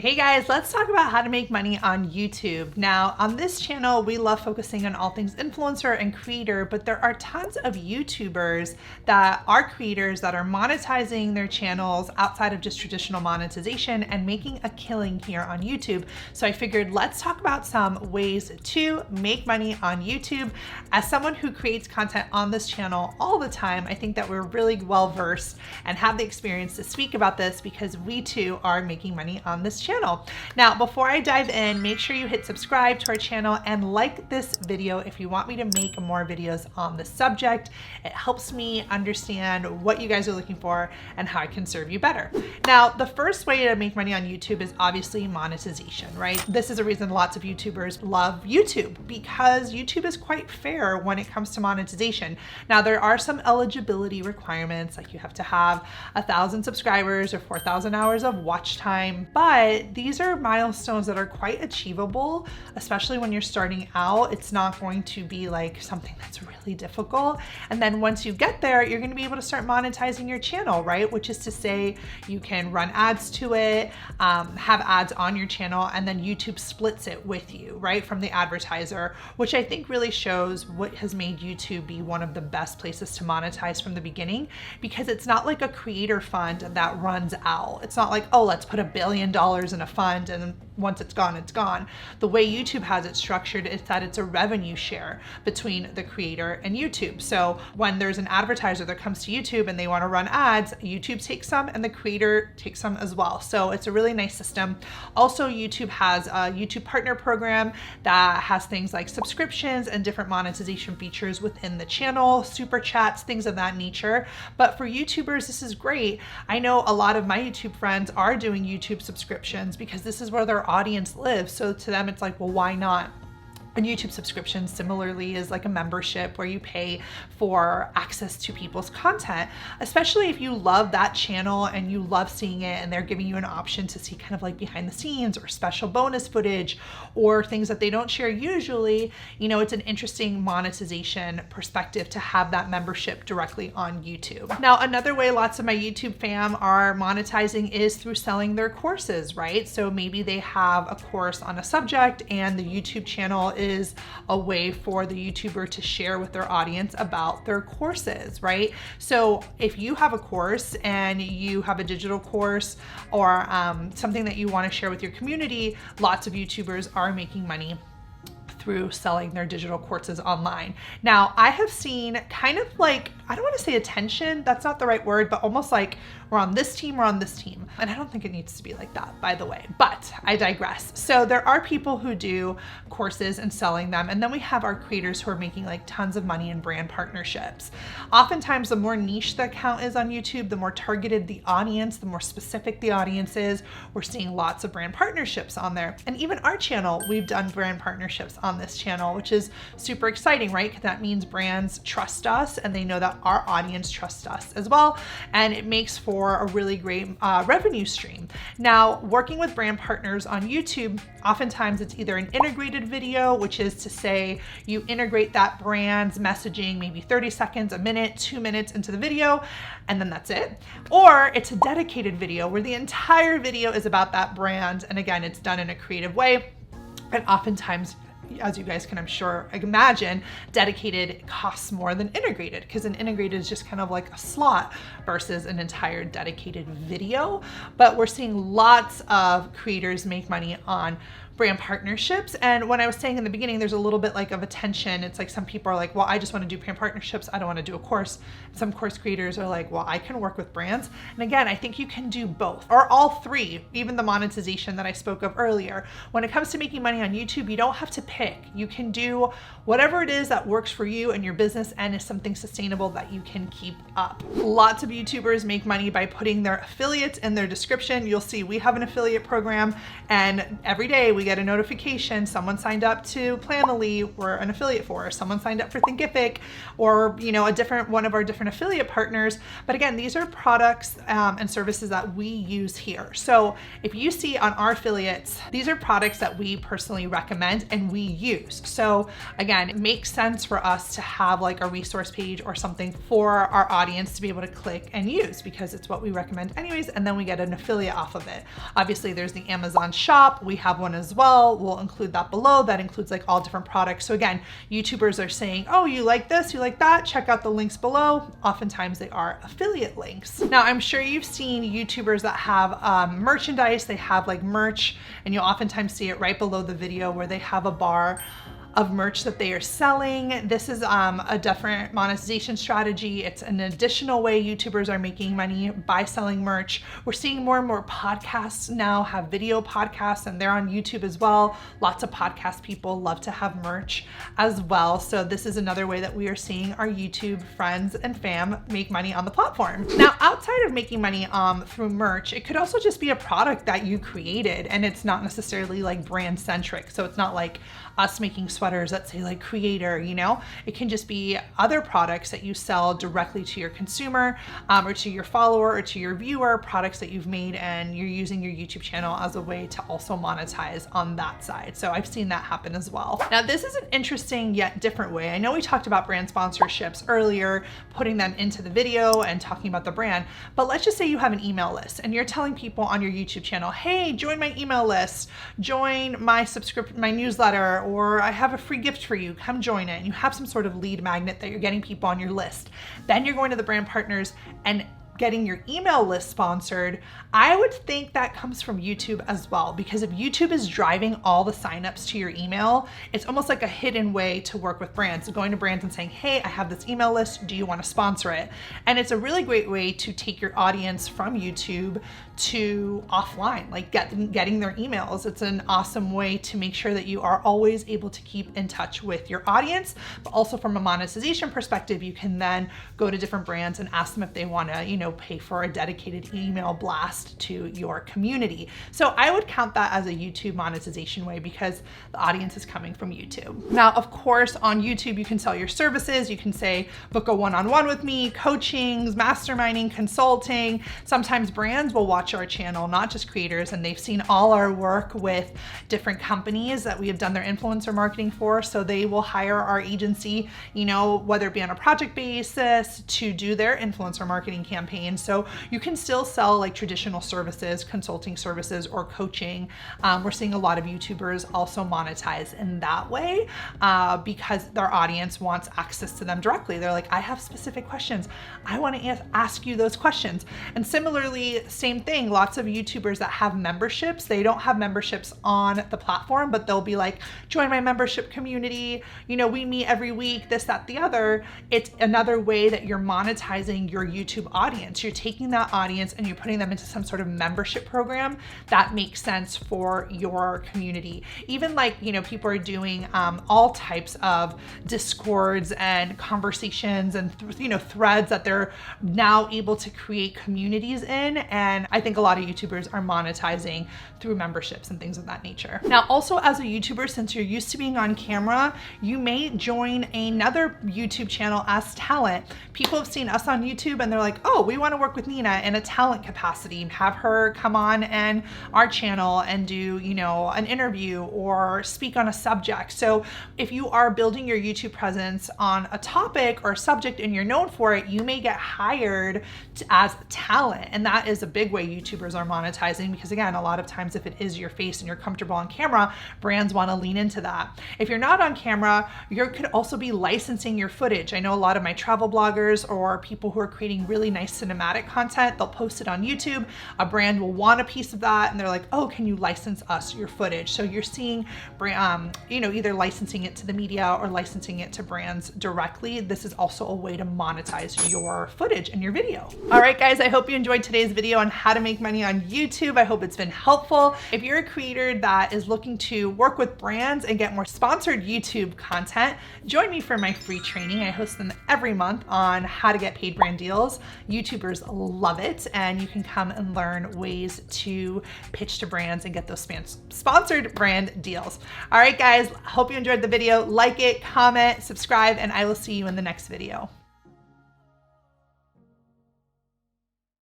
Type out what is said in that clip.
Hey guys, let's talk about how to make money on YouTube. Now, on this channel, we love focusing on all things influencer and creator, but there are tons of YouTubers that are creators that are monetizing their channels outside of just traditional monetization and making a killing here on YouTube. So I figured let's talk about some ways to make money on YouTube. As someone who creates content on this channel all the time, I think that we're really well versed and have the experience to speak about this because we too are making money on this channel. Now, before I dive in, make sure you hit subscribe to our channel and like this video if you want me to make more videos on this subject. It helps me understand what you guys are looking for and how I can serve you better. Now, the first way to make money on YouTube is obviously monetization, right? This is a reason lots of YouTubers love YouTube because YouTube is quite fair when it comes to monetization. Now, there are some eligibility requirements, like you have to have 1,000 subscribers or 4,000 hours of watch time, but these are milestones that are quite achievable, especially when you're starting out. It's not going to be like something that's really difficult. And then once you get there, you're going to be able to start monetizing your channel, right? Which is to say you can run ads to it, have ads on your channel, and then YouTube splits it with you, right? From the advertiser, which I think really shows what has made YouTube be one of the best places to monetize from the beginning, because it's not like a creator fund that runs out. It's not like, oh, let's put $1 billion in a fund and once it's gone, it's gone. The way YouTube has it structured is that it's a revenue share between the creator and YouTube. So when there's an advertiser that comes to YouTube and they want to run ads, YouTube takes some and the creator takes some as well. So it's a really nice system. Also, YouTube has a YouTube partner program that has things like subscriptions and different monetization features within the channel, super chats, things of that nature. But for YouTubers, this is great. I know a lot of my YouTube friends are doing YouTube subscriptions because this is where their audience lives. So to them, it's like, well, why not? A YouTube subscription similarly is like a membership where you pay for access to people's content, especially if you love that channel and you love seeing it and they're giving you an option to see kind of like behind the scenes or special bonus footage or things that they don't share usually. You know, it's an interesting monetization perspective to have that membership directly on YouTube. Now, another way lots of my YouTube fam are monetizing is through selling their courses, right? So maybe they have a course on a subject and the YouTube channel is a way for the YouTuber to share with their audience about their courses, right? So if you have a course and you have a digital course or something that you want to share with your community, lots of YouTubers are making money through selling their digital courses online. Now, I have seen kind of like, I don't want to say attention, that's not the right word, but almost like we're on this team, we're on this team. And I don't think it needs to be like that, by the way, but I digress. So there are people who do courses and selling them. And then we have our creators who are making like tons of money in brand partnerships. Oftentimes, the more niche the account is on YouTube, the more targeted the audience, the more specific the audience is. We're seeing lots of brand partnerships on there. And even our channel, we've done brand partnerships on this channel, which is super exciting, right? Because that means brands trust us and they know that our audience trusts us as well. And it makes for a really great revenue stream. Now, working with brand partners on YouTube, oftentimes it's either an integrated video, which is to say you integrate that brand's messaging, maybe 30 seconds, a minute, 2 minutes into the video, and then that's it. Or it's a dedicated video where the entire video is about that brand. And again, it's done in a creative way. And oftentimes, as you guys can, I'm sure, imagine, dedicated costs more than integrated because an integrated is just kind of like a slot versus an entire dedicated video. But we're seeing lots of creators make money on brand partnerships. And when I was saying in the beginning, there's a little bit like of a tension. It's like some people are like, well, I just want to do brand partnerships. I don't want to do a course. Some course creators are like, well, I can work with brands. And again, I think you can do both or all three, even the monetization that I spoke of earlier. When it comes to making money on YouTube, you don't have to pick. You can do whatever it is that works for you and your business and is something sustainable that you can keep up. Lots of YouTubers make money by putting their affiliates in their description. You'll see we have an affiliate program and every day we we get a notification, someone signed up to Planoly, we're an affiliate for, someone signed up for Thinkific, or a different one of our different affiliate partners. But again, these are products and services that we use here. So if you see on our affiliates, these are products that we personally recommend and we use. So again, it makes sense for us to have like a resource page or something for our audience to be able to click and use, because it's what we recommend anyways, and then we get an affiliate off of it. Obviously there's the Amazon shop, we have one as well. We'll include that below. That includes like all different products. So again, YouTubers are saying, oh, you like this, you like that, check out the links below. Oftentimes they are affiliate links. Now, I'm sure you've seen YouTubers that have merchandise, they have like merch, and you'll oftentimes see it right below the video where they have a bar of merch that they are selling. This is a different monetization strategy. It's an additional way YouTubers are making money by selling merch. We're seeing more and more podcasts now have video podcasts, and they're on YouTube as well. Lots of podcast people love to have merch as well. So this is another way that we are seeing our YouTube friends and fam make money on the platform. Now, outside of making money through merch, it could also just be a product that you created, and it's not necessarily like brand centric. So it's not like us making sweaters that say like creator, it can just be other products that you sell directly to your consumer or to your follower or to your viewer, products that you've made, and you're using your YouTube channel as a way to also monetize on that side. So I've seen that happen as well. Now, this is an interesting yet different way. I know we talked about brand sponsorships earlier, putting them into the video and talking about the brand, but let's just say you have an email list and you're telling people on your YouTube channel, hey, join my email list, join my newsletter, or I have a free gift for you, come join it. And you have some sort of lead magnet that you're getting people on your list. Then you're going to the brand partners and getting your email list sponsored. I would think that comes from YouTube as well, because if YouTube is driving all the signups to your email, it's almost like a hidden way to work with brands. So going to brands and saying, hey, I have this email list, do you want to sponsor it? And it's a really great way to take your audience from YouTube to offline, like getting their emails. It's an awesome way to make sure that you are always able to keep in touch with your audience, but also from a monetization perspective, you can then go to different brands and ask them if they want to, pay for a dedicated email blast to your community. So I would count that as a YouTube monetization way, because the audience is coming from YouTube. Now, of course, on YouTube, you can sell your services. You can say, book a one-on-one with me, coachings, masterminding, consulting. Sometimes brands will watch our channel, not just creators, and they've seen all our work with different companies that we have done their influencer marketing for. So they will hire our agency, whether it be on a project basis to do their influencer marketing campaign. So you can still sell like traditional services, consulting services, or coaching. We're seeing a lot of YouTubers also monetize in that way because their audience wants access to them directly. They're like, I have specific questions. I want to ask you those questions. And similarly, same thing, lots of YouTubers that have memberships, they don't have memberships on the platform, but they'll be like, join my membership community. We meet every week, this, that, the other. It's another way that you're monetizing your YouTube audience. You're taking that audience and you're putting them into some sort of membership program that makes sense for your community. Even like, people are doing all types of Discords and conversations and threads that they're now able to create communities in. And I think a lot of YouTubers are monetizing through memberships and things of that nature. Now, also as a YouTuber, since you're used to being on camera, you may join another YouTube channel as talent. People have seen us on YouTube and they're like, oh, we want to work with Nina in a talent capacity and have her come on and our channel and do, an interview or speak on a subject. So if you are building your YouTube presence on a topic or a subject and you're known for it, you may get hired as talent. And that is a big way YouTubers are monetizing, because again, a lot of times if it is your face and you're comfortable on camera, brands want to lean into that. If you're not on camera, you could also be licensing your footage. I know a lot of my travel bloggers or people who are creating really nice cinematic content, they'll post it on YouTube. A brand will want a piece of that and they're like, oh, can you license us your footage? So you're seeing either licensing it to the media or licensing it to brands directly. This is also a way to monetize your footage and your video. All right, guys, I hope you enjoyed today's video on how to to make money on YouTube. I hope it's been helpful. If you're a creator that is looking to work with brands and get more sponsored YouTube content, join me for my free training. I host them every month on how to get paid brand deals. YouTubers love it, and you can come and learn ways to pitch to brands and get those sponsored brand deals. All right, guys, hope you enjoyed the video. Like it, comment, subscribe, and I will see you in the next video.